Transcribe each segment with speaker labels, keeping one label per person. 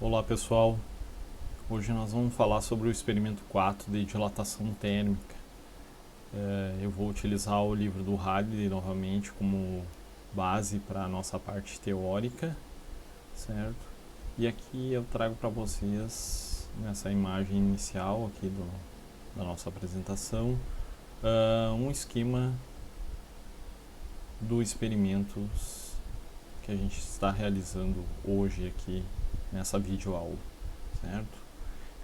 Speaker 1: Olá pessoal, hoje nós vamos falar sobre o experimento 4 de dilatação térmica. Eu vou utilizar o livro do Halliday novamente como base para a nossa parte teórica, certo? E aqui eu trago para vocês, nessa imagem inicial aqui da nossa apresentação, um esquema do experimento que a gente está realizando hoje aqui nessa videoaula, certo?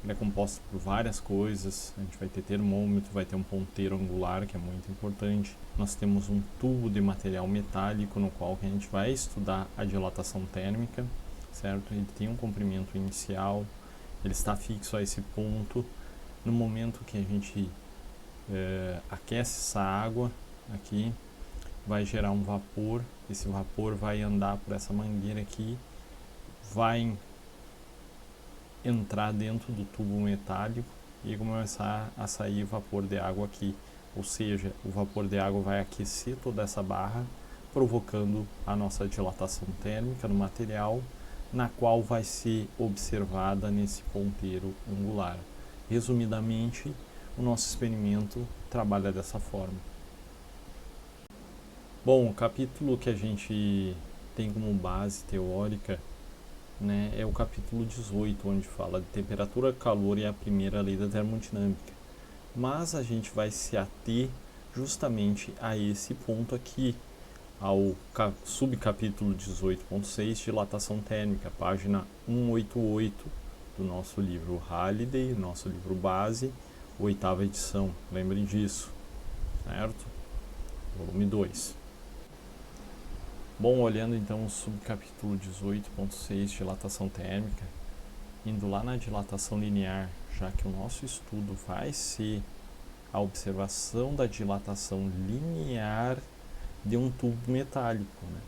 Speaker 1: Ele é composto por várias coisas. A gente vai ter termômetro, vai ter um ponteiro angular, que é muito importante. Nós temos um tubo de material metálico no qual que a gente vai estudar a dilatação térmica, certo? Ele tem um comprimento inicial, ele está fixo a esse ponto. No momento que a gente aquece essa água aqui, vai gerar um vapor. Esse vapor vai andar por essa mangueira aqui, vai entrar dentro do tubo metálico e começar a sair vapor de água aqui, ou seja, o vapor de água vai aquecer toda essa barra, provocando a nossa dilatação térmica no material, na qual vai ser observada nesse ponteiro angular. Resumidamente, o nosso experimento trabalha dessa forma. Bom, o capítulo que a gente tem como base teórica, né, é o capítulo 18, onde fala de temperatura, calor e a primeira lei da termodinâmica. Mas a gente vai se ater justamente a esse ponto aqui, ao subcapítulo 18.6, dilatação térmica, página 188 do nosso livro Halliday, nosso livro base, 8ª edição. Lembrem disso, certo? Volume 2. Bom, olhando então o subcapítulo 18.6, dilatação térmica, indo lá na dilatação linear, já que o nosso estudo vai ser a observação da dilatação linear de um tubo metálico, né?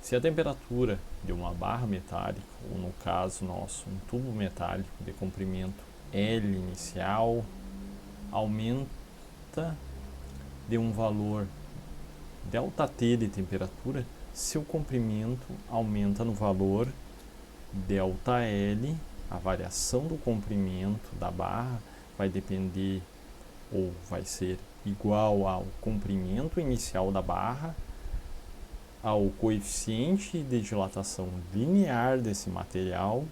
Speaker 1: Se a temperatura de uma barra metálica, ou no caso nosso, um tubo metálico de comprimento L inicial, aumenta de um valor ΔT de temperatura, seu comprimento aumenta no valor ΔL. A variação do comprimento da barra vai depender ou vai ser igual ao comprimento inicial da barra, ao coeficiente de dilatação linear desse material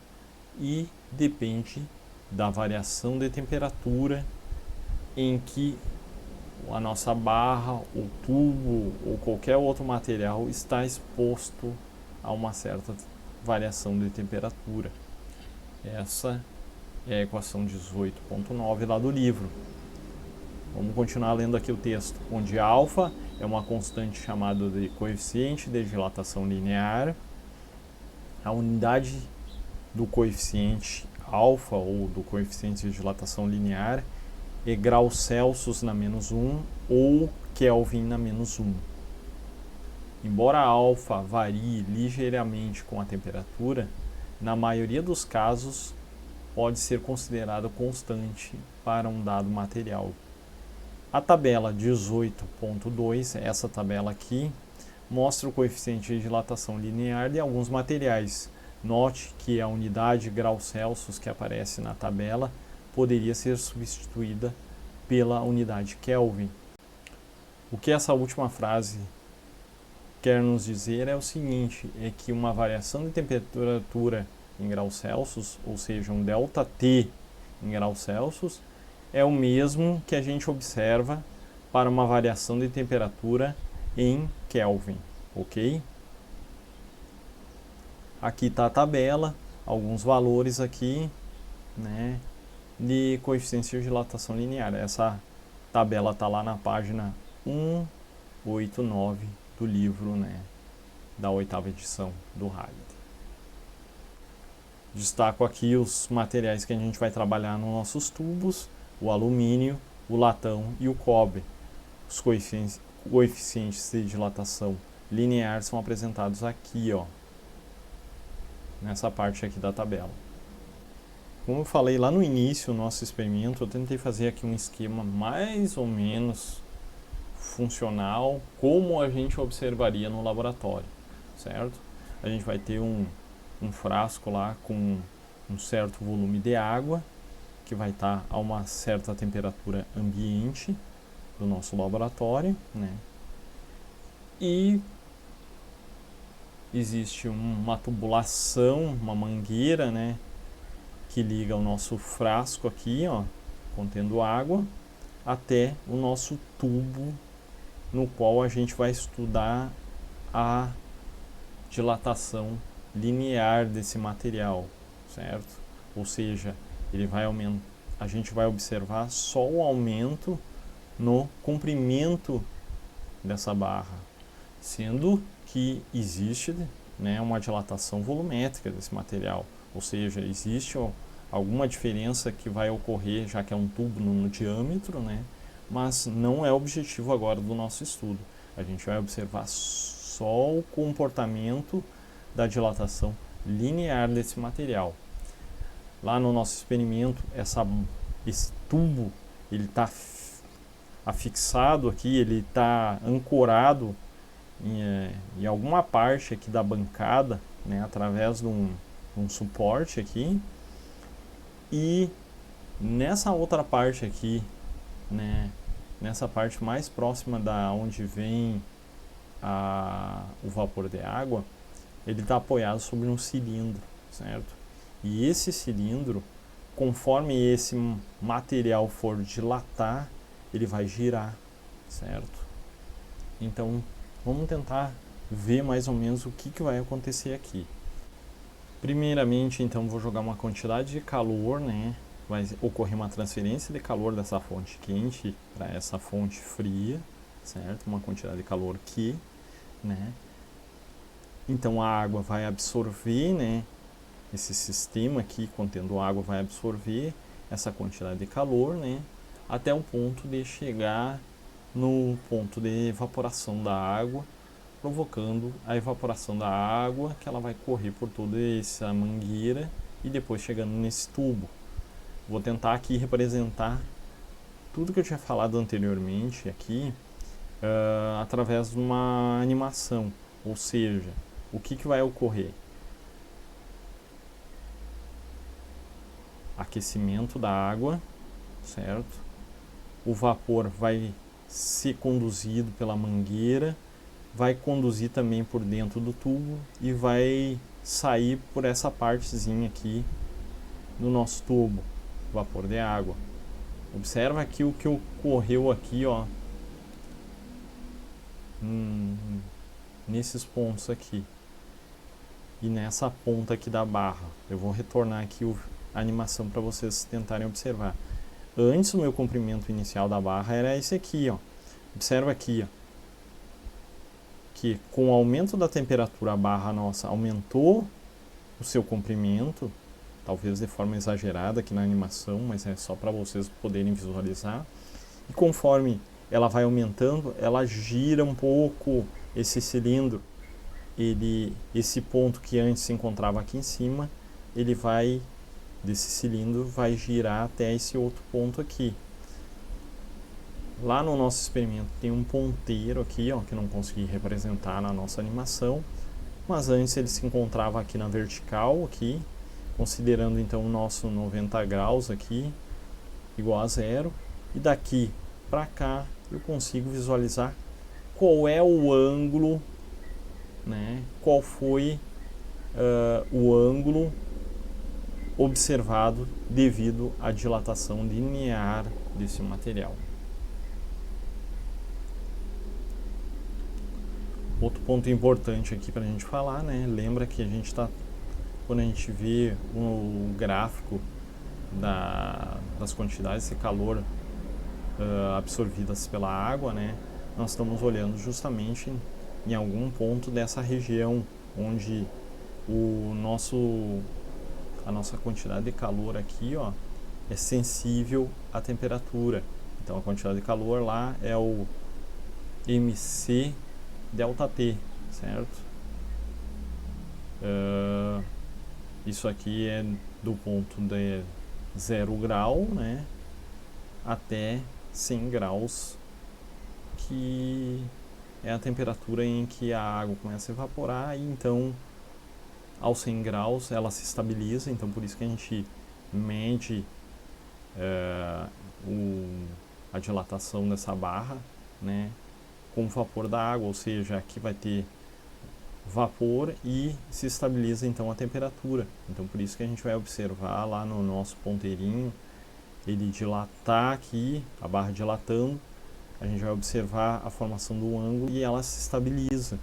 Speaker 1: e depende da variação de temperatura em que a nossa barra, o tubo ou qualquer outro material está exposto a uma certa variação de temperatura. Essa é a equação 18.9 lá do livro. Vamos continuar lendo aqui o texto, onde alfa é uma constante chamada de coeficiente de dilatação linear. A unidade do coeficiente alfa ou do coeficiente de dilatação linear é graus Celsius na menos 1 ou Kelvin na menos 1. Embora a alfa varie ligeiramente com a temperatura, na maioria dos casos pode ser considerada constante para um dado material. A tabela 18.2, essa tabela aqui, mostra o coeficiente de dilatação linear de alguns materiais. Note que a unidade graus Celsius que aparece na tabela poderia ser substituída pela unidade Kelvin. O que essa última frase quer nos dizer é o seguinte, é que uma variação de temperatura em graus Celsius, ou seja, um ΔT em graus Celsius, é o mesmo que a gente observa para uma variação de temperatura em Kelvin, ok? Aqui está a tabela, alguns valores aqui, né, de coeficiente de dilatação linear. Essa tabela está lá na página 189 do livro, né, da 8ª edição do Halliday. Destaco aqui os materiais que a gente vai trabalhar nos nossos tubos: o alumínio, o latão e o cobre. Os coeficientes de dilatação linear são apresentados aqui, ó, nessa parte aqui da tabela. Como eu falei lá no início do nosso experimento, eu tentei fazer aqui um esquema mais ou menos funcional, como a gente observaria no laboratório, certo? A gente vai ter um um frasco lá com um certo volume de água, que vai estar a uma certa temperatura ambiente do nosso laboratório, né? E existe uma tubulação, uma mangueira, né, que liga o nosso frasco aqui, ó, contendo água, até o nosso tubo, no qual a gente vai estudar a dilatação linear desse material, certo? Ou seja, ele vai aumentar, a gente vai observar só o aumento no comprimento dessa barra, sendo que existe, né, uma dilatação volumétrica desse material, ou seja, existe alguma diferença que vai ocorrer, já que é um tubo no diâmetro, né, mas não é o objetivo agora do nosso estudo. A gente vai observar só o comportamento da dilatação linear desse material. Lá no nosso experimento, esse tubo, ele está afixado aqui, ele está ancorado em alguma parte aqui da bancada, né, através de um suporte aqui, e nessa outra parte aqui, né, nessa parte mais próxima da onde vem o vapor de água, ele está apoiado sobre um cilindro, certo? E esse cilindro, conforme esse material for dilatar, ele vai girar, certo? Então, vamos tentar ver mais ou menos o que vai acontecer aqui. Primeiramente, então, vou jogar uma quantidade de calor, né? Vai ocorrer uma transferência de calor dessa fonte quente para essa fonte fria, certo? Uma quantidade de calor Q, né? Então a água vai absorver, né? Esse sistema aqui contendo água vai absorver essa quantidade de calor, né? Até o ponto de chegar no ponto de evaporação da água, provocando a evaporação da água, que ela vai correr por toda essa mangueira e depois chegando nesse tubo. Vou tentar aqui representar tudo que eu tinha falado anteriormente aqui através de uma animação, ou seja, o que vai ocorrer? Aquecimento da água, certo? O vapor vai ser conduzido pela mangueira, vai conduzir também por dentro do tubo e vai sair por essa partezinha aqui do nosso tubo, vapor de água. Observa aqui o que ocorreu aqui, ó, nesses pontos aqui e nessa ponta aqui da barra. Eu vou retornar aqui a animação para vocês tentarem observar. Antes, o meu comprimento inicial da barra era esse aqui, ó. Observa aqui, ó, que com o aumento da temperatura a barra nossa aumentou o seu comprimento, talvez de forma exagerada aqui na animação, mas é só para vocês poderem visualizar. E conforme ela vai aumentando, ela gira um pouco esse cilindro. Esse ponto que antes se encontrava aqui em cima, ele vai, desse cilindro, vai girar até esse outro ponto aqui. Lá no nosso experimento tem um ponteiro aqui, ó, que não consegui representar na nossa animação, mas antes ele se encontrava aqui na vertical, aqui, considerando então o nosso 90 graus aqui, igual a zero, e daqui para cá eu consigo visualizar qual é o ângulo, né, qual foi o ângulo observado devido à dilatação linear desse material. Outro ponto importante aqui para a gente falar, né? Lembra que a gente está, quando a gente vê o gráfico das quantidades de calor absorvidas pela água, né? Nós estamos olhando justamente em algum ponto dessa região onde a nossa quantidade de calor aqui, ó, é sensível à temperatura. Então a quantidade de calor lá é o MC delta T, certo? Isso aqui é do ponto de 0 grau, né, até 100 graus, que é a temperatura em que a água começa a evaporar e então aos 100 graus ela se estabiliza, então por isso que a gente mede a dilatação dessa barra, né, com o vapor da água, ou seja, aqui vai ter vapor e se estabiliza então a temperatura. Então por isso que a gente vai observar lá no nosso ponteirinho ele dilatar aqui, a barra dilatando, a gente vai observar a formação do ângulo e ela se estabiliza,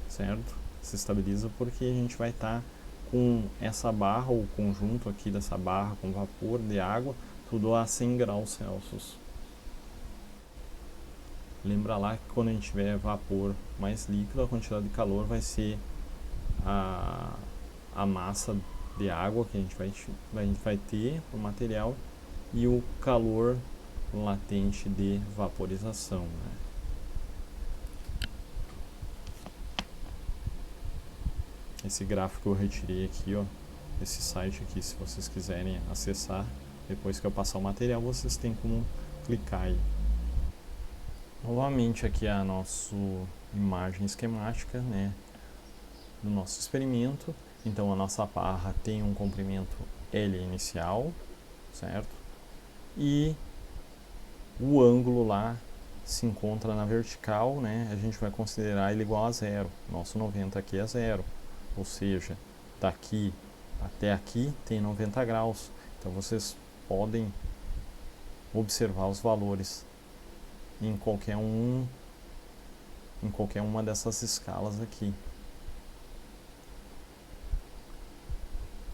Speaker 1: certo? Se estabiliza porque a gente vai estar com essa barra, o conjunto aqui dessa barra com vapor de água, tudo a 100 graus Celsius. Lembra lá que quando a gente tiver vapor mais líquido, a quantidade de calor vai ser a massa de água que a gente vai ter no material e o calor latente de vaporização, né? Esse gráfico eu retirei aqui, ó, esse site aqui, se vocês quiserem acessar, depois que eu passar o material, vocês têm como clicar aí. Novamente aqui a nossa imagem esquemática, né, do nosso experimento. Então a nossa barra tem um comprimento L inicial, certo? E o ângulo lá se encontra na vertical, né? A gente vai considerar ele igual a zero. Nosso 90 aqui é zero, ou seja, daqui até aqui tem 90 graus. Então vocês podem observar os valores em qualquer uma dessas escalas aqui.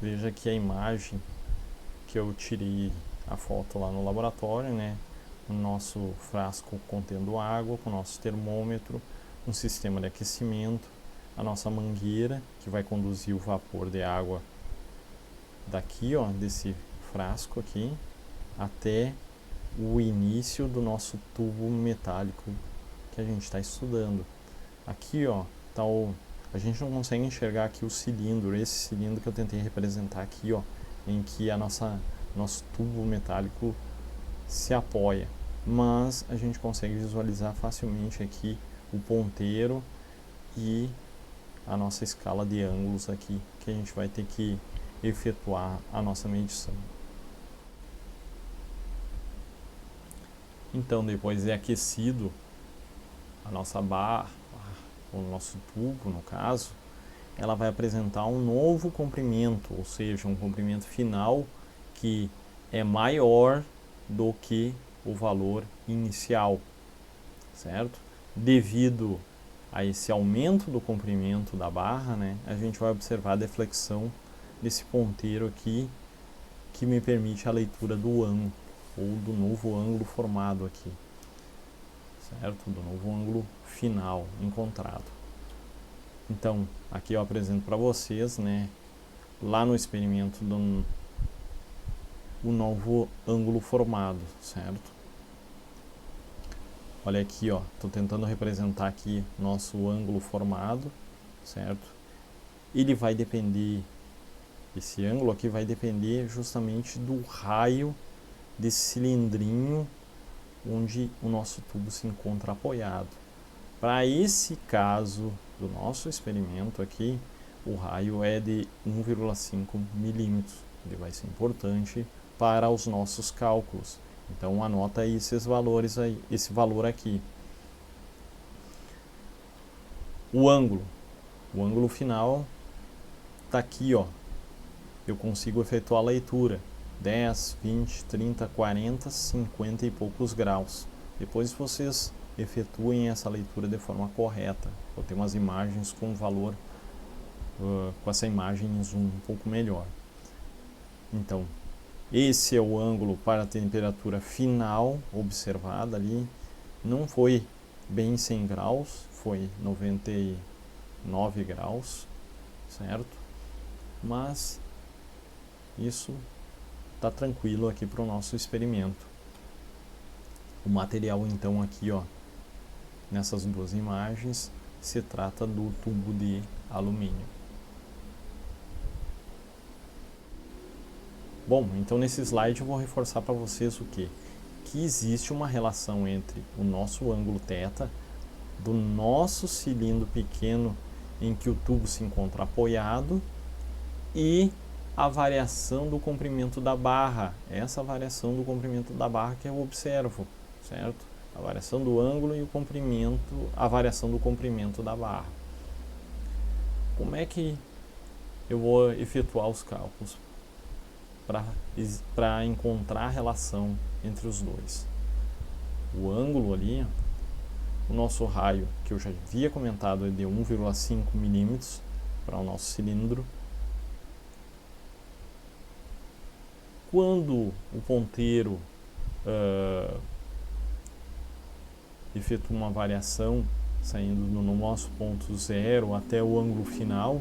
Speaker 1: Veja aqui a imagem que eu tirei a foto lá no laboratório, né? O nosso frasco contendo água, com o nosso termômetro, um sistema de aquecimento, a nossa mangueira que vai conduzir o vapor de água daqui, ó, desse frasco aqui, até o início do nosso tubo metálico que a gente está estudando. Aqui, ó, tá a gente não consegue enxergar aqui o cilindro, esse cilindro que eu tentei representar aqui, ó, em que nosso tubo metálico se apoia, mas a gente consegue visualizar facilmente aqui o ponteiro e a nossa escala de ângulos aqui, que a gente vai ter que efetuar a nossa medição. Então, depois de aquecido a nossa barra, o nosso tubo, no caso, ela vai apresentar um novo comprimento, ou seja, um comprimento final que é maior do que o valor inicial, certo? Devido a esse aumento do comprimento da barra, né, a gente vai observar a deflexão desse ponteiro aqui, que me permite a leitura do ângulo, ou do novo ângulo formado aqui, certo? Do novo ângulo final encontrado. Então, aqui eu apresento para vocês, né, lá no experimento o novo ângulo formado, certo? Olha aqui, ó, tô tentando representar aqui nosso ângulo formado, certo? Ele vai depender, esse ângulo aqui vai depender justamente do raio desse cilindrinho onde o nosso tubo se encontra apoiado. Para esse caso do nosso experimento aqui, o raio é de 1,5 milímetros. Ele vai ser importante para os nossos cálculos. Então anota aí esses valores aí, esse valor aqui. O ângulo final está aqui, ó. Eu consigo efetuar a leitura 10, 20, 30, 40, 50 e poucos graus. Depois vocês efetuem essa leitura de forma correta. Eu tenho umas imagens com valor, com essa imagem em zoom um pouco melhor. Então, esse é o ângulo para a temperatura final observada ali. Não foi bem 100 graus, foi 99 graus, certo? Mas isso está tranquilo aqui para o nosso experimento. O material então aqui, ó, nessas duas imagens, se trata do tubo de alumínio. Bom, então nesse slide eu vou reforçar para vocês o quê? Que existe uma relação entre o nosso ângulo θ, do nosso cilindro pequeno em que o tubo se encontra apoiado, e a variação do comprimento da barra. Essa variação do comprimento da barra que eu observo, certo? A variação do ângulo e o comprimento, a variação do comprimento da barra. Como é que eu vou efetuar os cálculos para encontrar a relação entre os dois? O ângulo ali, o nosso raio, que eu já havia comentado, é de 1,5 milímetros para o nosso cilindro. Quando o ponteiro efetua uma variação, saindo no nosso ponto zero até o ângulo final,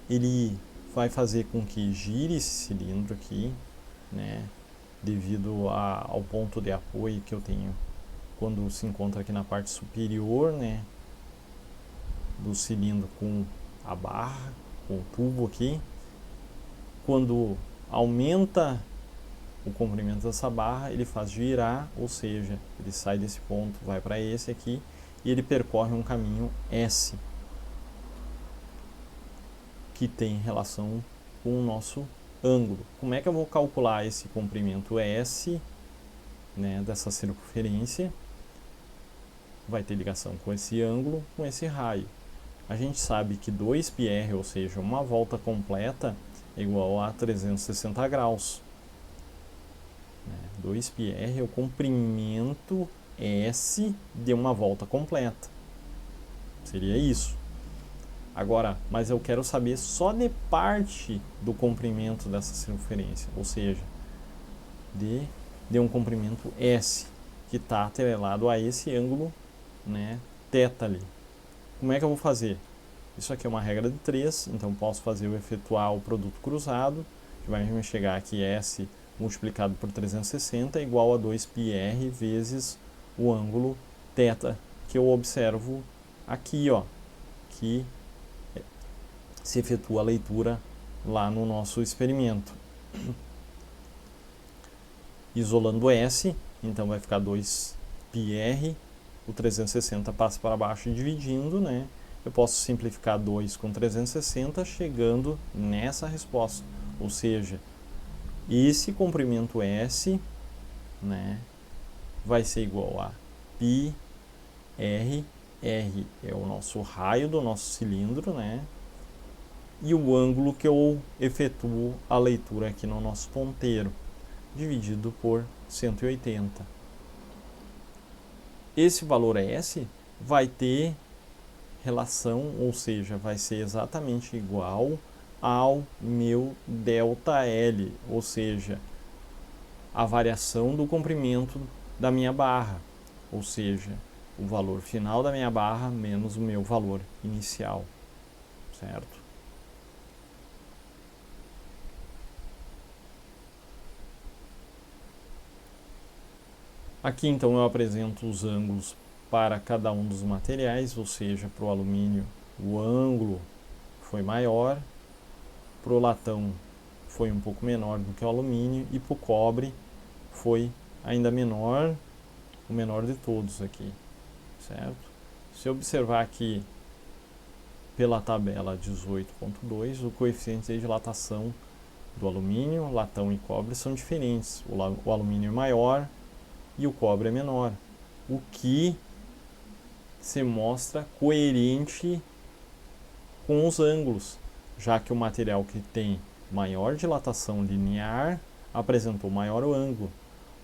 Speaker 1: ele vai fazer com que gire esse cilindro aqui, né, devido ao ponto de apoio que eu tenho quando se encontra aqui na parte superior, né, do cilindro com a barra, com o tubo aqui. Quando aumenta o comprimento dessa barra, ele faz girar, ou seja, ele sai desse ponto, vai para esse aqui, e ele percorre um caminho S, que tem relação com o nosso ângulo. Como é que eu vou calcular esse comprimento S, né, dessa circunferência? Vai ter ligação com esse ângulo, com esse raio. A gente sabe que 2πr, ou seja, uma volta completa, é igual a 360 graus. 2πr é o comprimento S de uma volta completa. Seria isso. Agora, mas eu quero saber só de parte do comprimento dessa circunferência, ou seja, de um comprimento S, que está atrelado a esse ângulo, né, θ ali. Como é que eu vou fazer? Isso aqui é uma regra de 3, então posso fazer o efetuar o produto cruzado, que vai me chegar aqui S multiplicado por 360 é igual a 2πr vezes o ângulo θ que eu observo aqui, ó, que se efetua a leitura lá no nosso experimento. Isolando S, então vai ficar 2πr, o 360 passa para baixo e dividindo, né? Eu posso simplificar 2 com 360, chegando nessa resposta, ou seja, esse comprimento S, né, vai ser igual a πr, R é o nosso raio do nosso cilindro, né, e o ângulo que eu efetuo a leitura aqui no nosso ponteiro, dividido por 180. Esse valor S vai ter relação, ou seja, vai ser exatamente igual ao meu ΔL, ou seja, a variação do comprimento da minha barra, ou seja, o valor final da minha barra menos o meu valor inicial, certo? Aqui então eu apresento os ângulos para cada um dos materiais, ou seja, para o alumínio o ângulo foi maior, para o latão foi um pouco menor do que o alumínio e para o cobre foi ainda menor, o menor de todos aqui, certo? Se observar aqui pela tabela 18.2, o coeficiente de dilatação do alumínio, latão e cobre são diferentes. O alumínio é maior e o cobre é menor, o que se mostra coerente com os ângulos, já que o material que tem maior dilatação linear apresentou maior ângulo.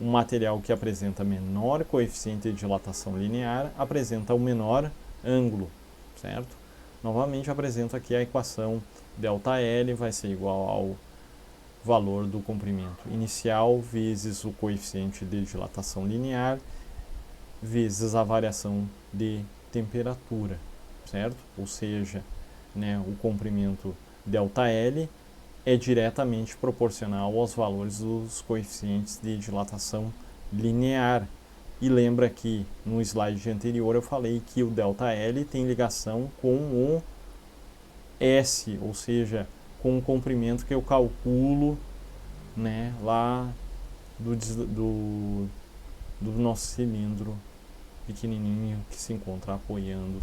Speaker 1: O material que apresenta menor coeficiente de dilatação linear apresenta o menor ângulo, certo? Novamente apresento aqui a equação ΔL vai ser igual ao valor do comprimento inicial vezes o coeficiente de dilatação linear vezes a variação de temperatura, certo? Ou seja, né, o comprimento ΔL é diretamente proporcional aos valores dos coeficientes de dilatação linear. E lembra que no slide anterior eu falei que o ΔL tem ligação com o S, ou seja, com o comprimento que eu calculo, né, lá do nosso cilindro pequenininho que se encontra apoiando,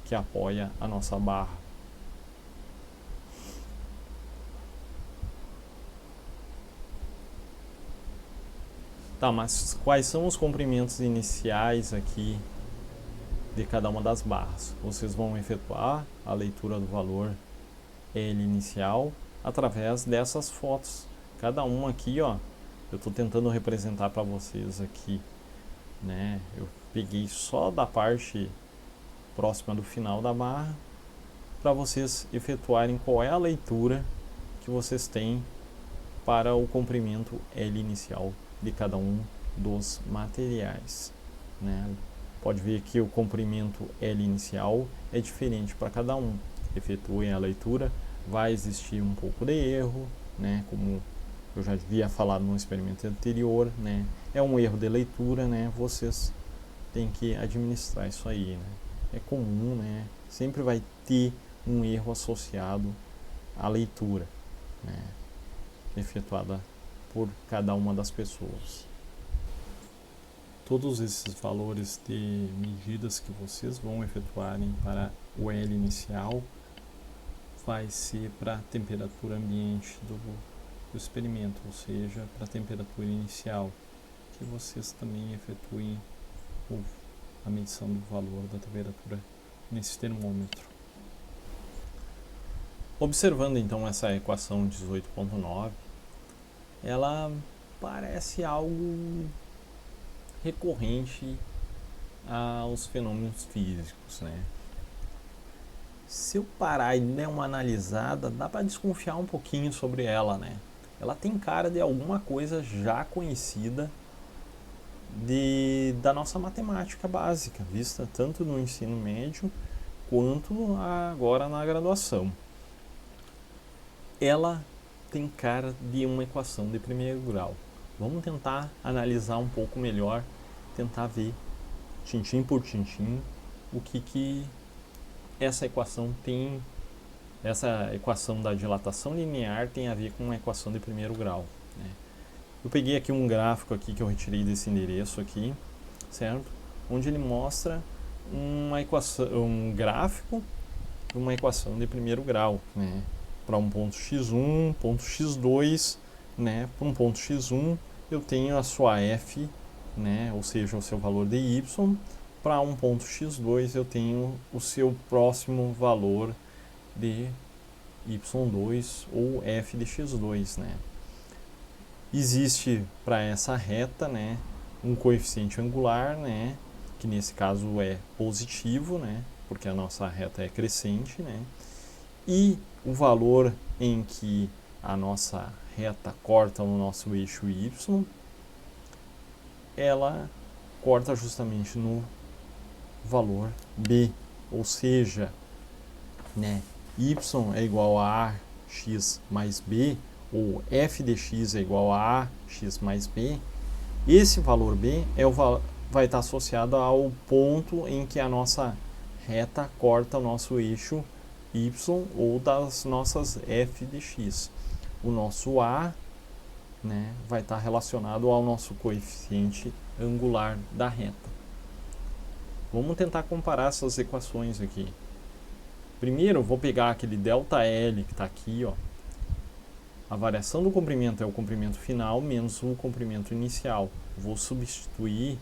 Speaker 1: que apoia a nossa barra. Tá, mas quais são os comprimentos iniciais aqui de cada uma das barras? Vocês vão efetuar a leitura do valor L inicial através dessas fotos. Cada uma aqui, ó, eu estou tentando representar para vocês aqui, né? Eu peguei só da parte próxima do final da barra para vocês efetuarem qual é a leitura que vocês têm para o comprimento L inicial de cada um dos materiais, né? Pode ver que o comprimento L inicial é diferente para cada um. Efetuem a leitura, vai existir um pouco de erro, né? Como eu já havia falado no experimento anterior, né? É um erro de leitura, né? Vocês têm que administrar isso aí, né? É comum, né? Sempre vai ter um erro associado à leitura, né? Efetuada por cada uma das pessoas. Todos esses valores de medidas que vocês vão efetuarem para o L inicial vai ser para a temperatura ambiente do experimento, ou seja, para a temperatura inicial, que vocês também efetuem a medição do valor da temperatura nesse termômetro. Observando então essa equação 18.9, ela parece algo recorrente aos fenômenos físicos, né? Se eu parar e der uma analisada, dá para desconfiar um pouquinho sobre ela, né? Ela tem cara de alguma coisa já conhecida da nossa matemática básica, vista tanto no ensino médio quanto agora na graduação. Ela tem cara de uma equação de primeiro grau. Vamos tentar analisar um pouco melhor, tentar ver, tintim por tintim, o que essa equação tem, essa equação da dilatação linear tem a ver com uma equação de primeiro grau, né? Eu peguei aqui um gráfico aqui que eu retirei desse endereço aqui, certo? Onde ele mostra uma equação, um gráfico de uma equação de primeiro grau, né? Para um ponto x1, ponto x2, né? Para um ponto x1 eu tenho a sua f, né? Ou seja, o seu valor de y. Para um ponto x2 eu tenho o seu próximo valor de y2 ou f de x2, né? Existe para essa reta, né, um coeficiente angular, né, que nesse caso é positivo, né, porque a nossa reta é crescente, né? E o valor em que a nossa reta corta no nosso eixo y, ela corta justamente no valor b, ou seja, né, y é igual a x mais b, ou f de x é igual a x mais b. Esse valor b vai estar associado ao ponto em que a nossa reta corta o nosso eixo y ou das nossas f de x. O nosso a, né, vai estar relacionado ao nosso coeficiente angular da reta. Vamos tentar comparar essas equações aqui. Primeiro, eu vou pegar aquele ΔL que está aqui, ó. A variação do comprimento é o comprimento final menos o comprimento inicial. Vou substituir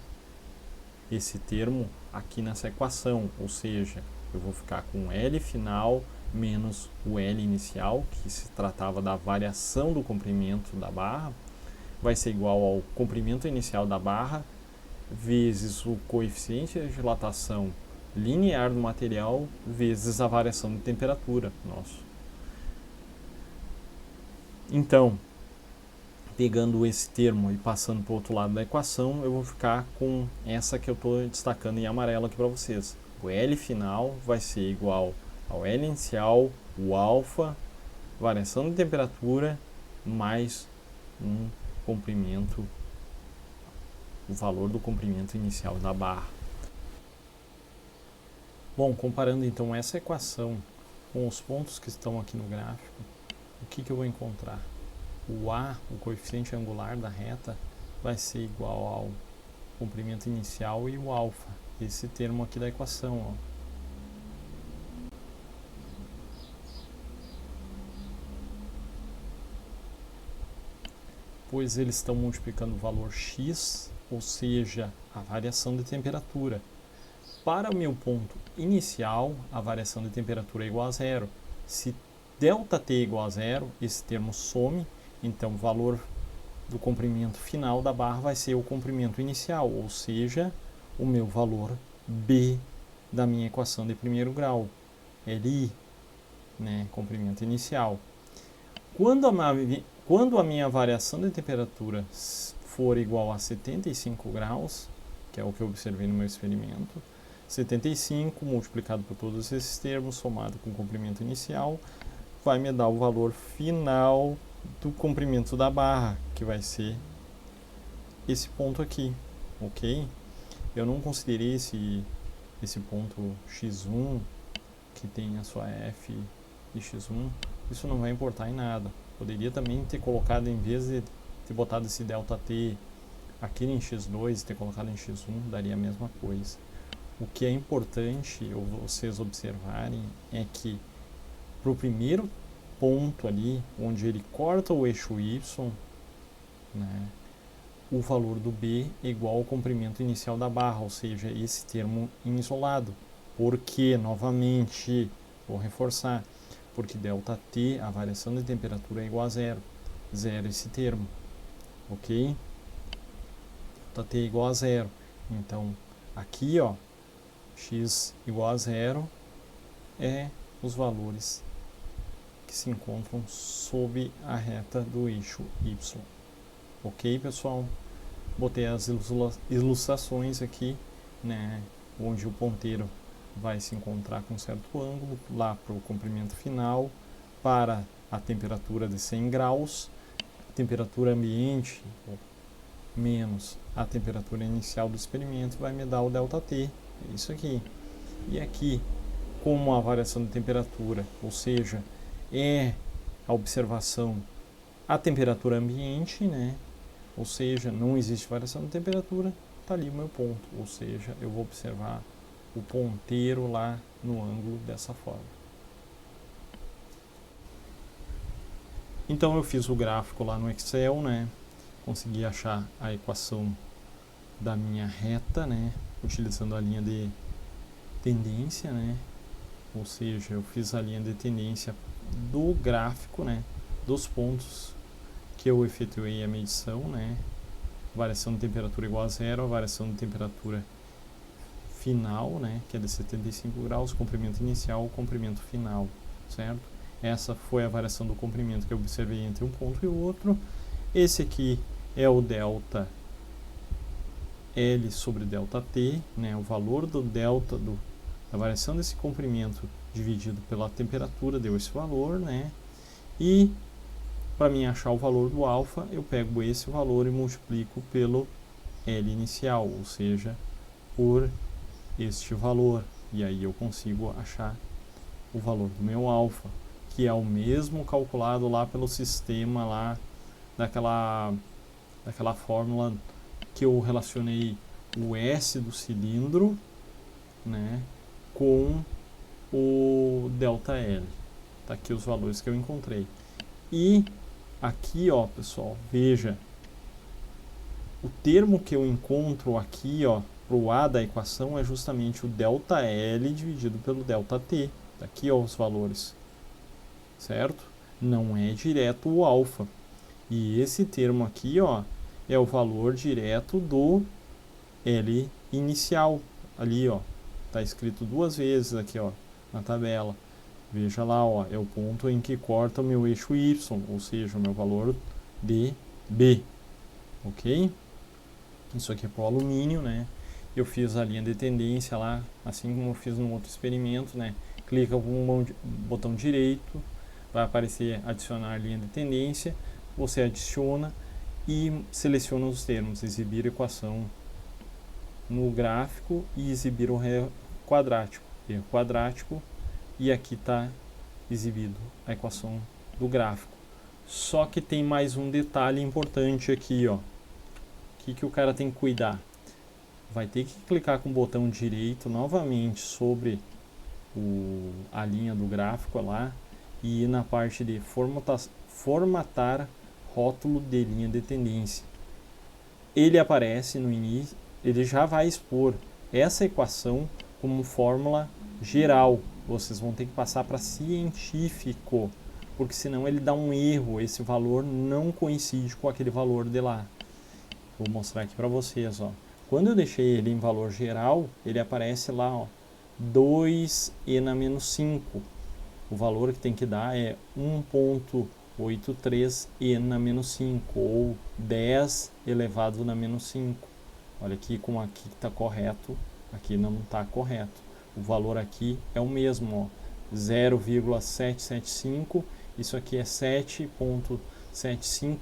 Speaker 1: esse termo aqui nessa equação, ou seja, eu vou ficar com L final menos o L inicial, que se tratava da variação do comprimento da barra, vai ser igual ao comprimento inicial da barra vezes o coeficiente de dilatação linear do material vezes a variação de temperatura nosso. Então, pegando esse termo e passando para o outro lado da equação, eu vou ficar com essa que eu estou destacando em amarelo aqui para vocês. O L final vai ser igual ao L inicial, o alfa, variação de temperatura, mais um comprimento, o valor do comprimento inicial da barra. Bom, comparando então essa equação com os pontos que estão aqui no gráfico, o que eu vou encontrar? O A, o coeficiente angular da reta, vai ser igual ao comprimento inicial e o alfa, esse termo aqui da equação, ó. pois eles estão multiplicando o valor x, ou seja, a variação de temperatura. Para o meu ponto inicial, a variação de temperatura é igual a zero. Se ΔT é igual a zero, esse termo some, então o valor do comprimento final da barra vai ser o comprimento inicial, ou seja, o meu valor B da minha equação de primeiro grau, LI, né, comprimento inicial. Quando a minha variação de temperatura for igual a 75 graus, que é o que eu observei no meu experimento, 75 multiplicado por todos esses termos, somado com o comprimento inicial, vai me dar o valor final do comprimento da barra, que vai ser esse ponto aqui, ok? Eu não considerei esse ponto x1, que tem a sua f de x1, isso não vai importar em nada. Poderia também ter colocado, em vez de ter botado esse ΔT aqui em x2 e ter colocado em x1, daria a mesma coisa. O que é importante vocês observarem é que para o primeiro ponto ali, onde ele corta o eixo y, né, o valor do B é igual ao comprimento inicial da barra, ou seja, esse termo em isolado. Porque, novamente, vou reforçar, porque ΔT, a variação de temperatura é igual a zero. Zero esse termo, ok? ΔT é igual a zero. Então, aqui, ó, x igual a zero é os valores que se encontram sob a reta do eixo y. Ok, pessoal? Botei as ilustrações aqui, né, onde o ponteiro vai se encontrar com um certo ângulo, lá para o comprimento final, para a temperatura de 100 graus, temperatura ambiente menos a temperatura inicial do experimento vai me dar o ΔT, é isso aqui. E aqui, como a variação de temperatura, ou seja, é a observação a temperatura ambiente, né? Ou seja, não existe variação de temperatura, está ali o meu ponto, ou seja, eu vou observar o ponteiro lá no ângulo dessa forma. Então eu fiz o gráfico lá no Excel, né? Consegui achar a equação da minha reta, né? Utilizando a linha de tendência, né? Ou seja, eu fiz a linha de tendência do gráfico, né? Dos pontos que eu efetuei a medição, né? Variação de temperatura igual a zero, a variação de temperatura final, né? Que é de 75 graus, comprimento inicial, comprimento final, certo? Essa foi a variação do comprimento que eu observei entre um ponto e o outro. Esse aqui é o delta L sobre ΔT, né? O valor do delta da variação desse comprimento dividido pela temperatura deu esse valor, né? E para mim achar o valor do alfa, eu pego esse valor e multiplico pelo L inicial, ou seja, por este valor. E aí eu consigo achar o valor do meu alfa, que é o mesmo calculado lá pelo sistema lá daquela fórmula que eu relacionei o S do cilindro, né, com o ΔL. Tá aqui os valores que eu encontrei. E aqui, ó, pessoal, veja, o termo que eu encontro aqui, ó, pro A da equação é justamente o ΔL dividido pelo ΔT. Tá aqui, ó, os valores, certo? Não é direto o alfa. E esse termo aqui, ó, é o valor direto do L inicial. Ali, ó, tá escrito duas vezes aqui, ó, na tabela. Veja lá, ó, é o ponto em que corta o meu eixo Y, ou seja, o meu valor de B, ok? Isso aqui é para o alumínio, né? Eu fiz a linha de tendência lá, assim como eu fiz no outro experimento, né? Clica com o botão direito, vai aparecer adicionar linha de tendência, você adiciona e seleciona os termos, exibir equação no gráfico e exibir o erro quadrático, e aqui está exibido a equação do gráfico. Só que tem mais um detalhe importante aqui, ó. O que o cara tem que cuidar? Vai ter que clicar com o botão direito novamente sobre a linha do gráfico lá e ir na parte de formatar rótulo de linha de tendência. Ele aparece no início, ele já vai expor essa equação como fórmula geral. Vocês vão ter que passar para científico, porque senão ele dá um erro, esse valor não coincide com aquele valor de lá. Vou mostrar aqui para vocês, ó. Quando eu deixei ele em valor geral, ele aparece lá, ó, 2e na menos 5. O valor que tem que dar é 1,83e na menos 5, ou 10 elevado na menos 5. Olha aqui como aqui está correto, aqui não está correto. O valor aqui é o mesmo, ó, 0,775, isso aqui é 7,75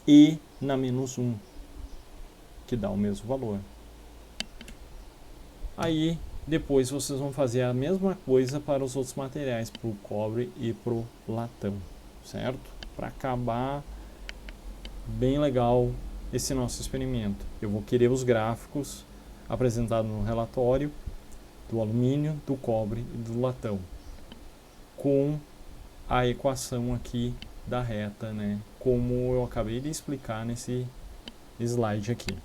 Speaker 1: e na menos 1, que dá o mesmo valor. Aí depois vocês vão fazer a mesma coisa para os outros materiais, para o cobre e para o latão, certo? Para acabar bem legal esse nosso experimento. Eu vou querer os gráficos apresentados no relatório do alumínio, do cobre e do latão, com a equação aqui da reta, né? Como eu acabei de explicar nesse slide aqui.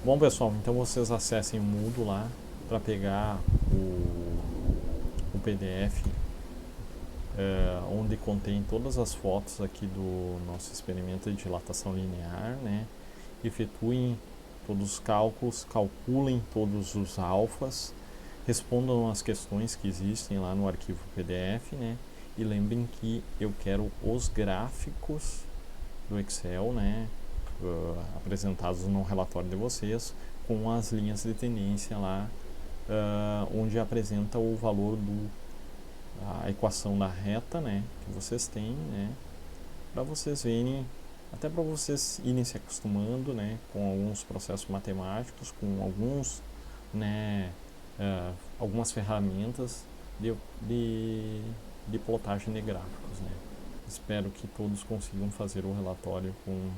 Speaker 1: Bom, pessoal, então vocês acessem o Moodle lá para pegar o PDF onde contém todas as fotos aqui do nosso experimento de dilatação linear, né? Efetuem todos os cálculos, calculem todos os alfas, respondam as questões que existem lá no arquivo PDF, né? E lembrem que eu quero os gráficos do Excel, né? Apresentados no relatório de vocês, com as linhas de tendência lá, onde apresenta o valor a equação da reta, né, que vocês têm, né, para vocês verem, até para vocês irem se acostumando, né, com alguns processos matemáticos, com alguns, né, algumas ferramentas de plotagem de gráficos, né. Espero que todos consigam fazer o relatório com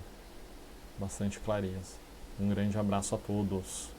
Speaker 1: bastante clareza. Um grande abraço a todos.